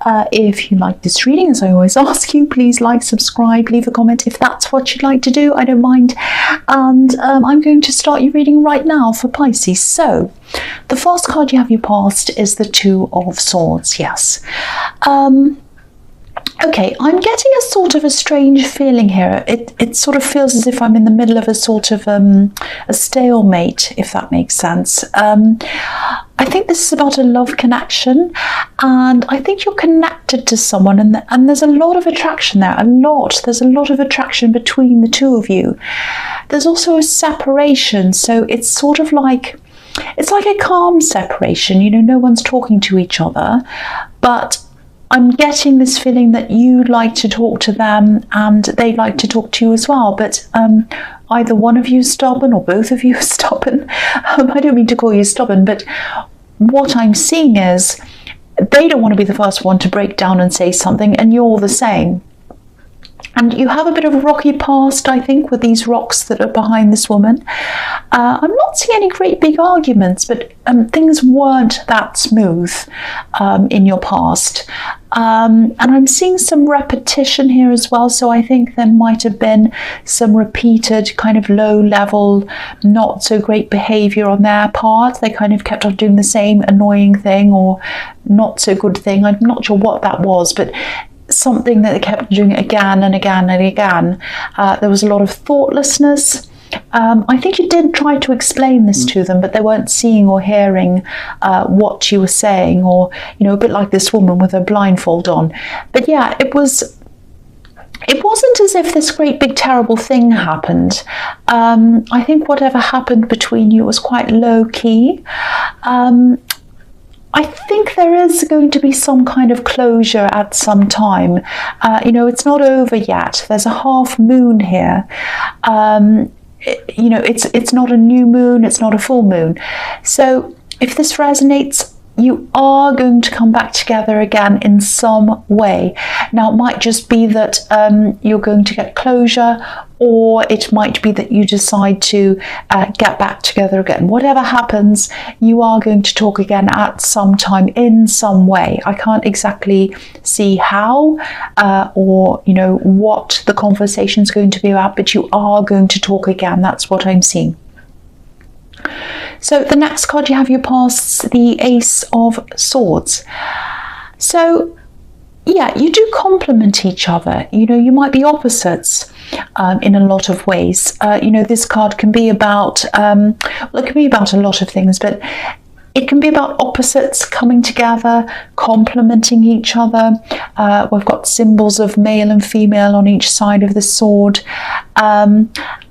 If you like this reading, as I always ask you, please like, subscribe, leave a comment if that's what you'd like to do. I don't mind. And I'm going to start your reading right now for Pisces. So the first card you have your past is the Two of Swords. Yes. Okay, I'm getting a sort of a strange feeling here. It sort of feels as if I'm in the middle of a sort of a stalemate, if that makes sense. I think this is about a love connection, and I think you're connected to someone, and there's a lot of attraction there. There's a lot of attraction between the two of you. There's also a separation, so it's sort of like, it's like a calm separation. You know, no one's talking to each other, but I'm getting this feeling that you like to talk to them and they like to talk to you as well, but either one of you is stubborn or both of you are stubborn. I don't mean to call you stubborn, but what I'm seeing is they don't want to be the first one to break down and say something, and you're the same. And you have a bit of a rocky past, I think, with these rocks that are behind this woman. I'm not seeing any great big arguments, but things weren't that smooth in your past. And I'm seeing some repetition here as well, so I think there might have been some repeated kind of low-level, not so great behaviour on their part. They kind of kept on doing the same annoying thing or not so good thing. I'm not sure what that was, but something that they kept doing again and again and again. There was a lot of thoughtlessness. I think you did try to explain this to them, but they weren't seeing or hearing what you were saying, or, you know, a bit like this woman with her blindfold on. But yeah, it wasn't as if this great big terrible thing happened. I think whatever happened between you was quite low key. I think there is going to be some kind of closure at some time. You know, it's not over yet. There's a half moon here. You know, it's not a new moon, it's not a full moon. So if this resonates, you are going to come back together again in some way. Now, it might just be that you're going to get closure, or it might be that you decide to get back together again. Whatever happens, you are going to talk again at some time in some way. I can't exactly see how or, you know, what the conversation is going to be about, but you are going to talk again. That's what I'm seeing. So the next card you have your past, the Ace of Swords. So yeah, you do complement each other. You know, you might be opposites in a lot of ways. You know, this card can be about, well, it can be about a lot of things, but it can be about opposites coming together, complementing each other. We've got symbols of male and female on each side of the sword.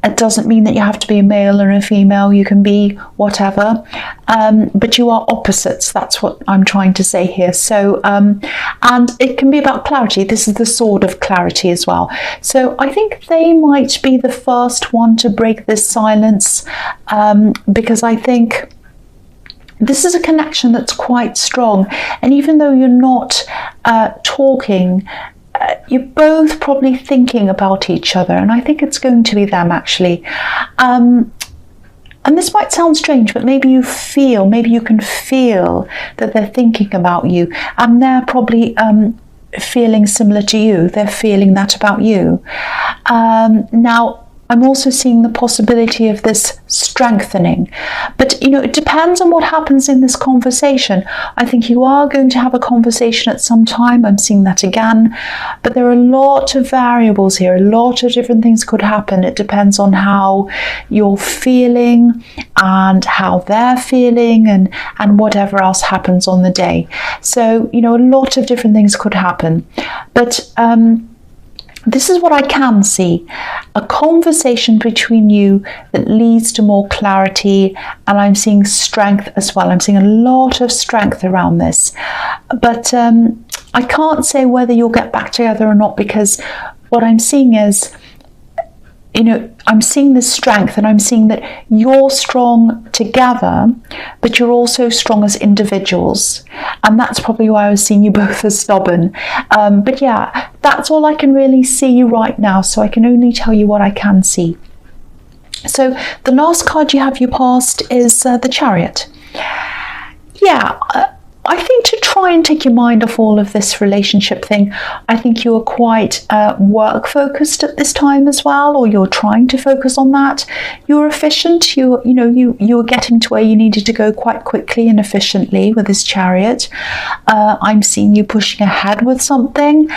It doesn't mean that you have to be a male or a female. You can be whatever, but you are opposites. That's what I'm trying to say here. So, and it can be about clarity. This is the sword of clarity as well. So I think they might be the first one to break this silence, because I think this is a connection that's quite strong. And even though you're not talking, you're both probably thinking about each other, and I think it's going to be them actually. And this might sound strange, but maybe you can feel that they're thinking about you, and they're probably feeling similar to you. They're feeling that about you. Now, I'm also seeing the possibility of this strengthening, but you know, it depends on what happens in this conversation. I think you are going to have a conversation at some time. I'm seeing that again, but there are a lot of variables here. A lot of different things could happen. It depends on how you're feeling and how they're feeling, and whatever else happens on the day. So, you know, a lot of different things could happen, but this is what I can see: a conversation between you that leads to more clarity, and I'm seeing strength as well. I'm seeing a lot of strength around this, but I can't say whether you'll get back together or not, because what I'm seeing is, you know, I'm seeing this strength, and I'm seeing that you're strong together, but you're also strong as individuals. And that's probably why I was seeing you both as stubborn. But yeah, that's all I can really see right now. So I can only tell you what I can see. So the last card you have your past is the Chariot. Yeah, I think to try and take your mind off all of this relationship thing, I think you are quite work focused at this time as well, or you're trying to focus on that. You're efficient. You're getting to where you needed to go quite quickly and efficiently with this Chariot. I'm seeing you pushing ahead with something,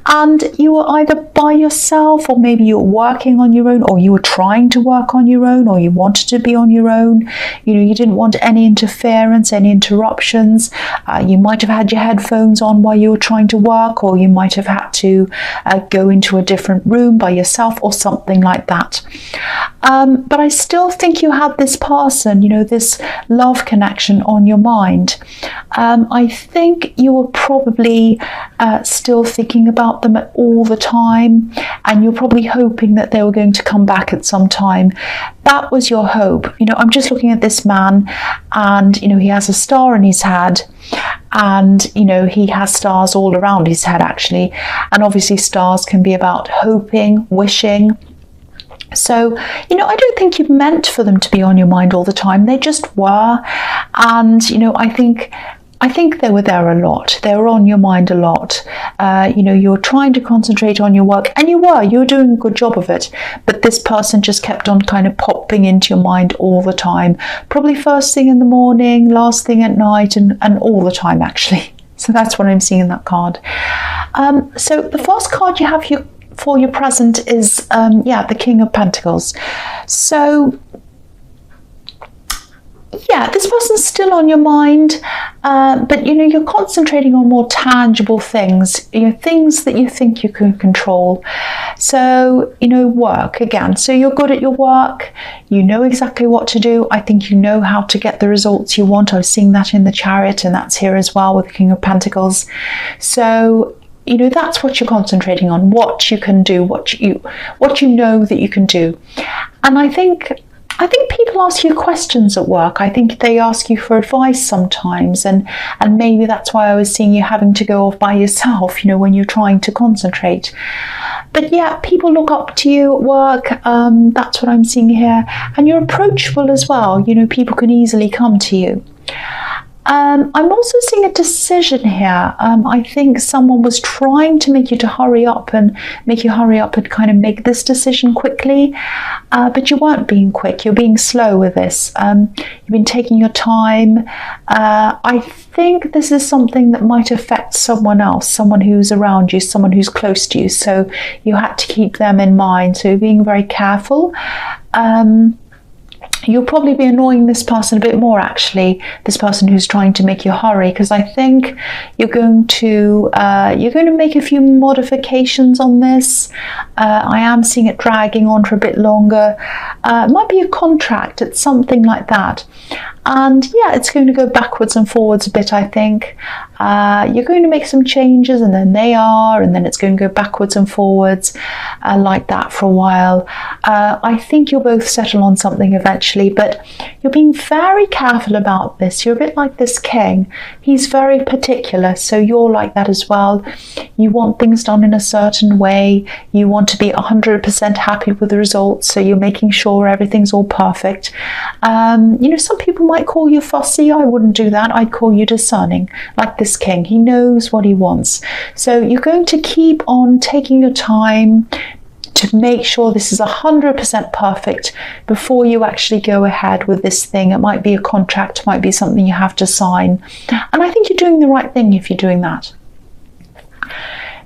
and you were either by yourself, or maybe you're working on your own, or you were trying to work on your own, or you wanted to be on your own. You didn't want any interference, any interruptions. You might have had your headphones on while you were trying to work, or you might have had to go into a different room by yourself or something like that. But I still think you had this person, this love connection on your mind. I think you were probably still thinking about them all the time, and you're probably hoping that they were going to come back at some time. That was your hope. I'm just looking at this man, and he has a star in his head, and he has stars all around his head actually, and obviously stars can be about hoping, wishing. So, I don't think you meant for them to be on your mind all the time. They just were. And, I think they were there a lot. They were on your mind a lot. You're trying to concentrate on your work, and you were doing a good job of it. But this person just kept on kind of popping into your mind all the time. Probably first thing in the morning, last thing at night, and all the time actually. So that's what I'm seeing in that card. So the first card you have for your present is, the King of Pentacles. So, this person's still on your mind, but you're concentrating on more tangible things, things that you think you can control. So, work again. So you're good at your work, you know exactly what to do. I think you know how to get the results you want. I was seeing that in the Chariot, and that's here as well with the King of Pentacles. So, that's what you're concentrating on, what you can do, what you know that you can do. And I think people ask you questions at work. I think they ask you for advice sometimes, and maybe that's why I was seeing you having to go off by yourself, when you're trying to concentrate. But people look up to you at work. That's what I'm seeing here. And you're approachable as well. People can easily come to you. I'm also seeing a decision here. I think someone was trying to make you hurry up and kind of make this decision quickly, but you weren't being quick. You're being slow with this. You've been taking your time. I think this is something that might affect someone else, someone who's around you, someone who's close to you. So you had to keep them in mind. So you're being very careful. You'll probably be annoying this person a bit more actually, this person who's trying to make you hurry, because I think you're going to make a few modifications on this. I am seeing it dragging on for a bit longer. It might be a contract, it's something like that. And it's going to go backwards and forwards a bit, I think. You're going to make some changes, and then it's going to go backwards and forwards like that for a while. I think you'll both settle on something eventually, but you're being very careful about this. You're a bit like this king. He's very particular, so you're like that as well. You want things done in a certain way. You want to be 100% happy with the results, so you're making sure everything's all perfect. Some people might call you fussy. I wouldn't do that. I'd call you discerning, like this king. He knows what he wants. So you're going to keep on taking your time to make sure this is 100% perfect before you actually go ahead with this thing. It might be a contract, it might be something you have to sign. And I think you're doing the right thing if you're doing that.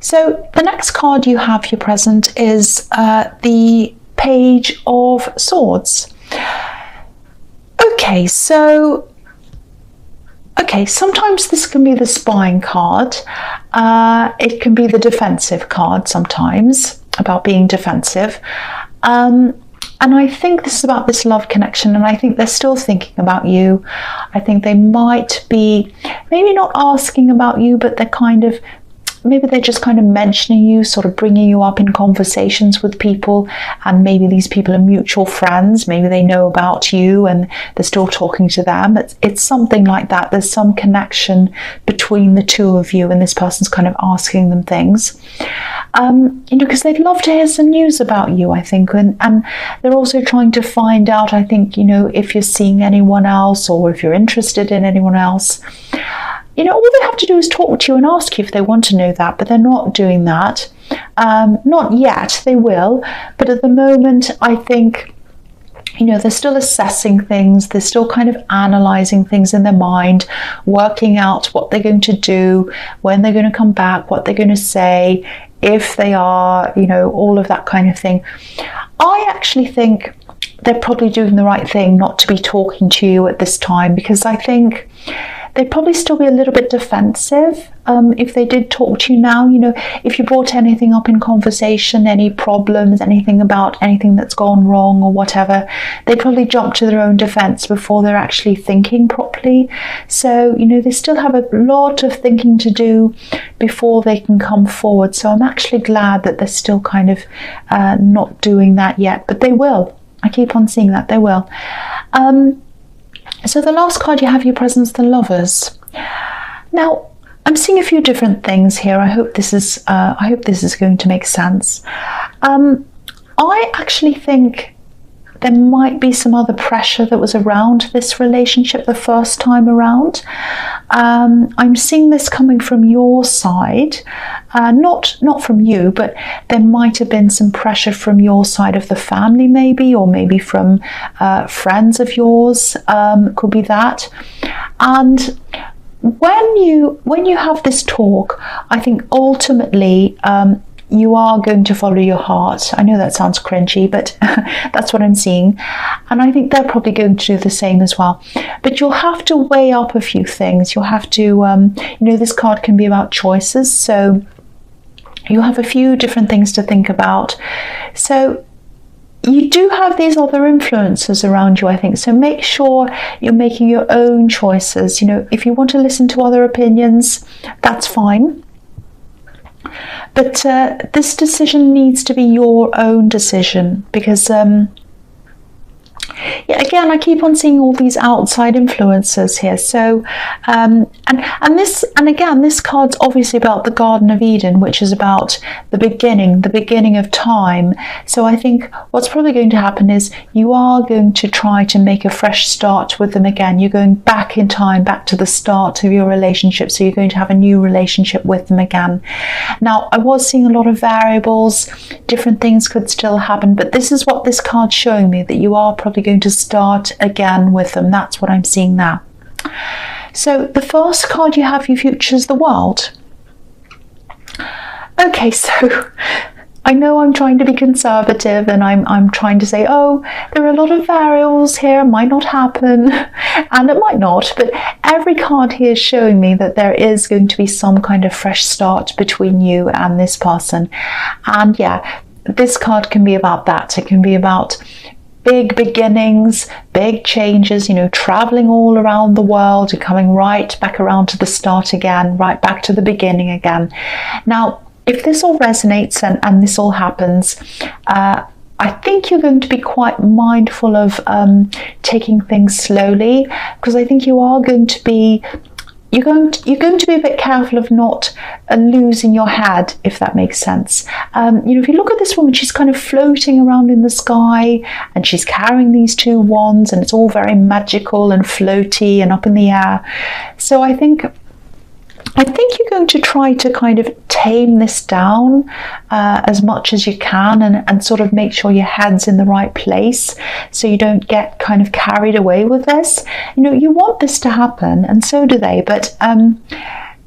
So the next card you have for your present is the Page of Swords. Okay, sometimes this can be the spying card. It can be the defensive card sometimes, about being defensive. And I think this is about this love connection, and I think they're still thinking about you. I think they might be maybe not asking about you, but maybe they're just kind of mentioning you, sort of bringing you up in conversations with people, and maybe these people are mutual friends. Maybe they know about you and they're still talking to them. It's something like that. There's some connection between the two of you, and this person's kind of asking them things. Because they'd love to hear some news about you, I think, and they're also trying to find out, I think, if you're seeing anyone else or if you're interested in anyone else. all they have to do is talk to you and ask you if they want to know that, but they're not doing that. Not yet, they will, but at the moment, I think, they're still assessing things, they're still kind of analysing things in their mind, working out what they're going to do, when they're going to come back, what they're going to say, if they are, all of that kind of thing. I actually think they're probably doing the right thing not to be talking to you at this time, because I think they'd probably still be a little bit defensive if they did talk to you now. If you brought anything up in conversation, any problems, anything that's gone wrong or whatever, they'd probably jump to their own defense before they're actually thinking properly. So, they still have a lot of thinking to do before they can come forward. So I'm actually glad that they're still kind of not doing that yet, but they will. I keep on seeing that they will. So the last card you have, your presence, the Lovers. Now, I'm seeing a few different things here. I hope this is going to make sense. I actually think there might be some other pressure that was around this relationship the first time around. I'm seeing this coming from your side, not from you, but there might have been some pressure from your side of the family, maybe, or maybe from friends of yours. Could be that. And when you have this talk, I think ultimately you are going to follow your heart. I know that sounds cringy, but that's what I'm seeing. And I think they're probably going to do the same as well. But you'll have to weigh up a few things. You'll have to, this card can be about choices. So you have a few different things to think about. So you do have these other influences around you, I think. So make sure you're making your own choices. If you want to listen to other opinions, that's fine. But this decision needs to be your own decision, because again, I keep on seeing all these outside influences here. So and this card's obviously about the Garden of Eden, which is about the beginning of time. So I think what's probably going to happen is you are going to try to make a fresh start with them again. You're going back in time, back to the start of your relationship. So you're going to have a new relationship with them again. Now, I was seeing a lot of variables, different things could still happen, but this is what this card's showing me, that you are probably going to start again with them. That's what I'm seeing now. So the first card you have, your future, is the World. Okay, so I know I'm trying to be conservative, and I'm trying to say, oh, there are a lot of variables here, it might not happen, and it might not, but every card here is showing me that there is going to be some kind of fresh start between you and this person. And yeah, this card can be about that. It can be about big beginnings, big changes, traveling all around the world and coming right back around to the start again, right back to the beginning again. Now, if this all resonates and this all happens, I think you're going to be quite mindful of taking things slowly, because I think you are going to be you're going to be a bit careful of not losing your head, if that makes sense. If you look at this woman, she's kind of floating around in the sky, and she's carrying these two wands, and it's all very magical and floaty and up in the air. So I think you're going to try to kind of tame this down as much as you can, and sort of make sure your head's in the right place, so you don't get kind of carried away with this. You want this to happen, and so do they, but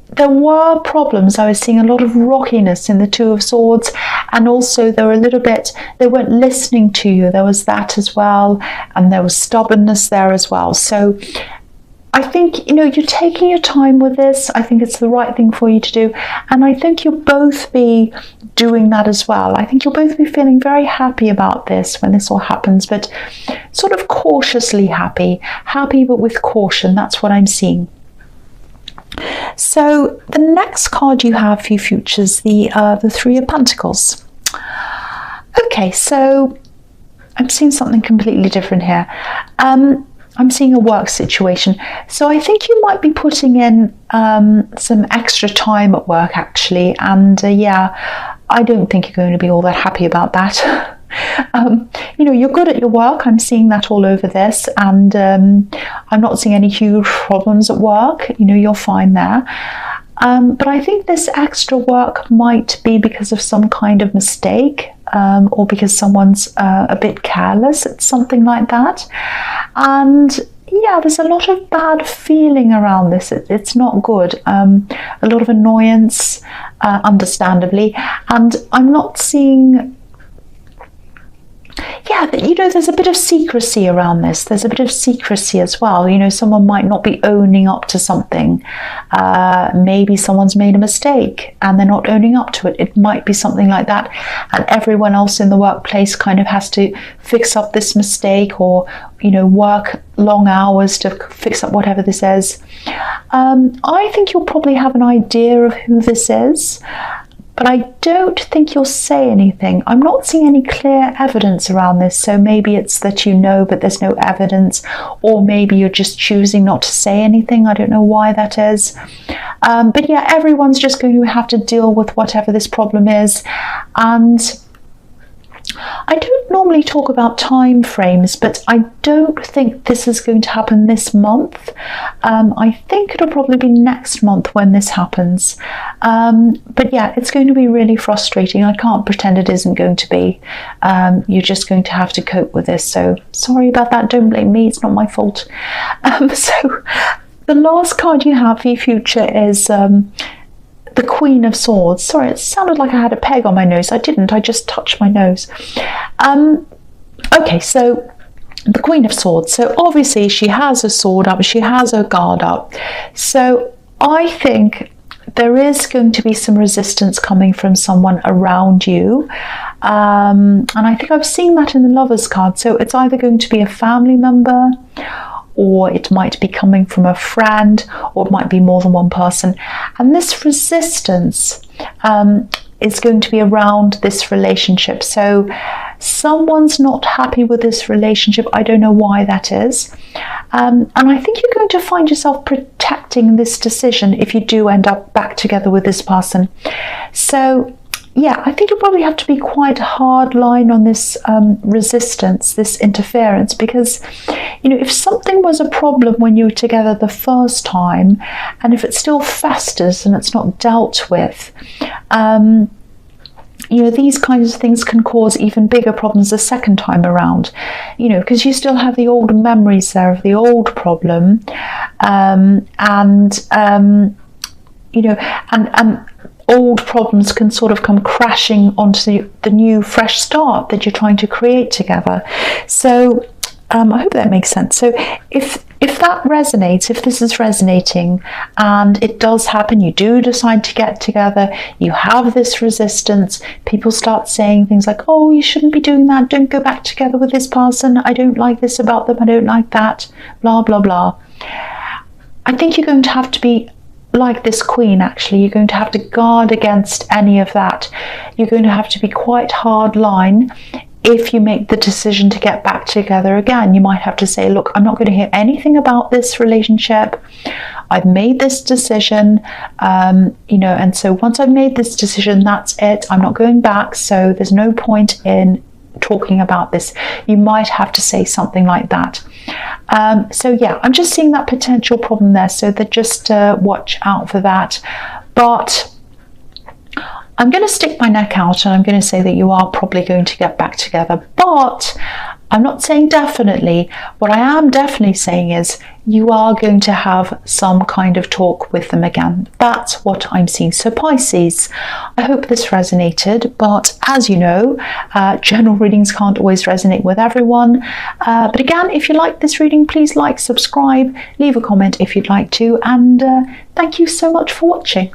there were problems. I was seeing a lot of rockiness in the Two of Swords, and also they weren't listening to you. There was that as well, and there was stubbornness there as well. So I think, you're taking your time with this. I think it's the right thing for you to do. And I think you'll both be doing that as well. I think you'll both be feeling very happy about this when this all happens, but sort of cautiously happy. Happy, but with caution. That's what I'm seeing. So the next card you have for your future is the Three of Pentacles. Okay, so I'm seeing something completely different here. I'm seeing a work situation. So I think you might be putting in some extra time at work, actually. And I don't think you're going to be all that happy about that. You're good at your work. I'm seeing that all over this, and I'm not seeing any huge problems at work. You're fine there. But I think this extra work might be because of some kind of mistake, or because someone's a bit careless. It's something like that. And yeah, there's a lot of bad feeling around this. It's not good. A lot of annoyance, understandably. And I'm not seeing... Yeah, there's a bit of secrecy around this. There's a bit of secrecy as well. Someone might not be owning up to something. Maybe someone's made a mistake and they're not owning up to it. It might be something like that. And everyone else in the workplace kind of has to fix up this mistake, or, work long hours to fix up whatever this is. I think you'll probably have an idea of who this is, but I don't think you'll say anything. I'm not seeing any clear evidence around this, so maybe it's that but there's no evidence, or maybe you're just choosing not to say anything. I don't know why that is. But yeah, everyone's just going to have to deal with whatever this problem is. And I don't normally talk about time frames, but I don't think this is going to happen this month. I think it'll probably be next month when this happens. But yeah, it's going to be really frustrating. I can't pretend it isn't going to be. You're just going to have to cope with this. So sorry about that. Don't blame me. It's not my fault. So the last card you have for your future is... the Queen of Swords. Sorry, it sounded like I had a peg on my nose. I didn't, I just touched my nose. Okay, so the Queen of Swords. So obviously she has a sword up, she has her guard up. So I think there is going to be some resistance coming from someone around you. And I think I've seen that in the Lovers card. So it's either going to be a family member, or it might be coming from a friend, or it might be more than one person. And this resistance is going to be around this relationship. So someone's not happy with this relationship. I don't know why that is. And I think you're going to find yourself protecting this decision if you do end up back together with this person. So yeah, I think you'll probably have to be quite hard line on this resistance, this interference, because, if something was a problem when you were together the first time, and if it still festers and it's not dealt with, these kinds of things can cause even bigger problems the second time around, because you still have the old memories there of the old problem, and old problems can sort of come crashing onto the new fresh start that you're trying to create together. So I hope that makes sense. So if that resonates, if this is resonating and it does happen, you do decide to get together, you have this resistance, people start saying things like, oh, you shouldn't be doing that, don't go back together with this person, I don't like this about them, I don't like that, blah, blah, blah. I think you're going to have to be like this queen. Actually, you're going to have to guard against any of that. You're going to have to be quite hard line. If you make the decision to get back together again, you might have to say, look, I'm not going to hear anything about this relationship. I've made this decision, and so once I've made this decision, that's it. I'm not going back. So there's no point in talking about this. You might have to say something like that. So yeah, I'm just seeing that potential problem there. So that just watch out for that. But I'm going to stick my neck out and I'm going to say that you are probably going to get back together. But I'm not saying definitely. What I am definitely saying is you are going to have some kind of talk with them again. That's what I'm seeing. So Pisces, I hope this resonated, but as you know, general readings can't always resonate with everyone. But again, if you like this reading, please like, subscribe, leave a comment if you'd like to, and thank you so much for watching.